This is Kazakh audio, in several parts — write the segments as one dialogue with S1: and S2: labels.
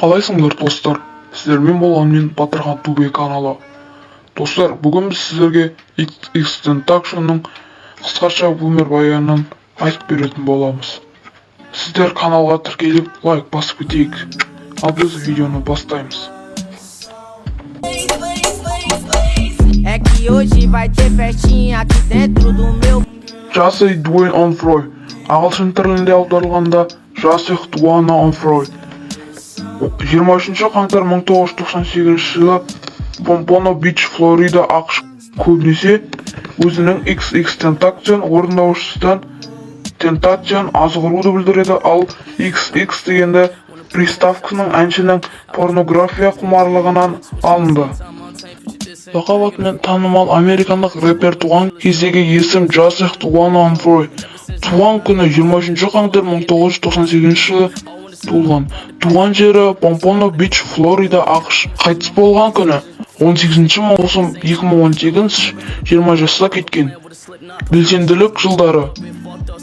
S1: Қалайсыңдар достар? Сіздермен болғанмен Батырхан Тубе каналы. Достар, бүгін біз сіздерге XXXTentationның қысқаша өмірбаянын айтып беретін боламыз. Сіздер каналға тіркеліп, лайк басып кетейік. Ал біз видеоны бастаймыз.
S2: É que hoje vai ter festinha aqui dentro do meu.
S1: Жасый Дуэйн Онфрой. Ағылшын тілінде аударылғанда Жасый Дуана Онфрой. 23 қаңтар 1998 жылы Помпоно Бич, Флорида, ақш. Көбінесе өзінің XXXTentacion орындаушысынан Tentacion азғыруды білдіреді, ал XX дегенде приставкасының әншінің порнография құмарлығынан алынды. Лақап атымен танымал американдық рэпер туған кездегі есім Жасый Дуана Онфрой. Туған күні 23 қаңтар 1998 жылы туылған. Туған жері Помпоно Бич, Флорида, ақш. Қайтыс болған күні 18 маусым 2018 20 жаста кеткен. Белсенділік жылдары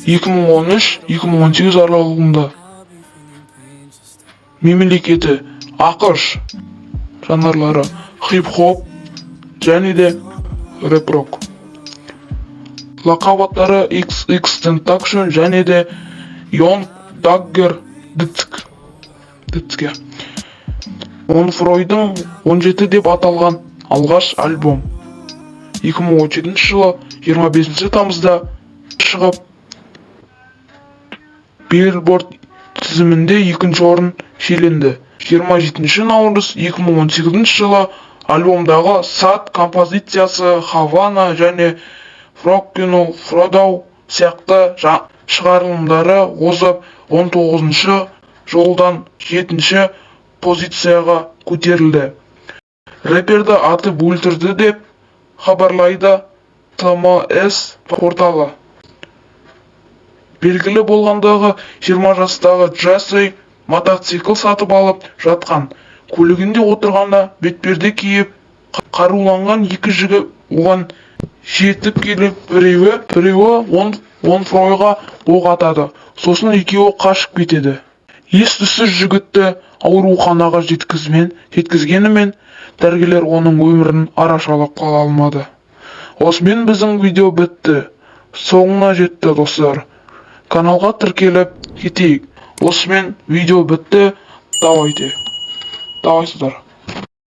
S1: 2013-2018 аралығында. Мемлекеті ақш. Жанрлары хип-хоп және де рэп-рок. Лақап аттары XXXTentacion және де Young Dagger Дицке. Онфройдың 17 деп аталған алғаш альбом 2017 жылы 25 тамызда шығып, Billboard тізімінде 2-ші орын шиеленді. 27 наурыз 2018 жылы альбомдағы сад композициясы Havana және Frogkino Frodo сияқты шығарылымдары озып 19-ші жолдан 7-ші позицияға көтерілді. Рэперді атып өлтірді деп хабарлайды TMS порталы. Белгілі болғандағы 20 жастағы Жасый мотоцикл сатып алып жатқан. Көлігінде отырғанда бетперде киіп, қаруланған екі жігіт оған жетіп келіп, біреуі Онфройға оқ атады. Сосын екеуі қашып кетеді. Ес-түссіз жігітті ауруханаға жеткізгенімен, дәрігерлер оның өмірін арашалап қала алмады. Осымен біздің видео бітті. Соңына жетті достар. Каналға тіркеліп кетейік. Осымен видео бітті. Давайсыздар.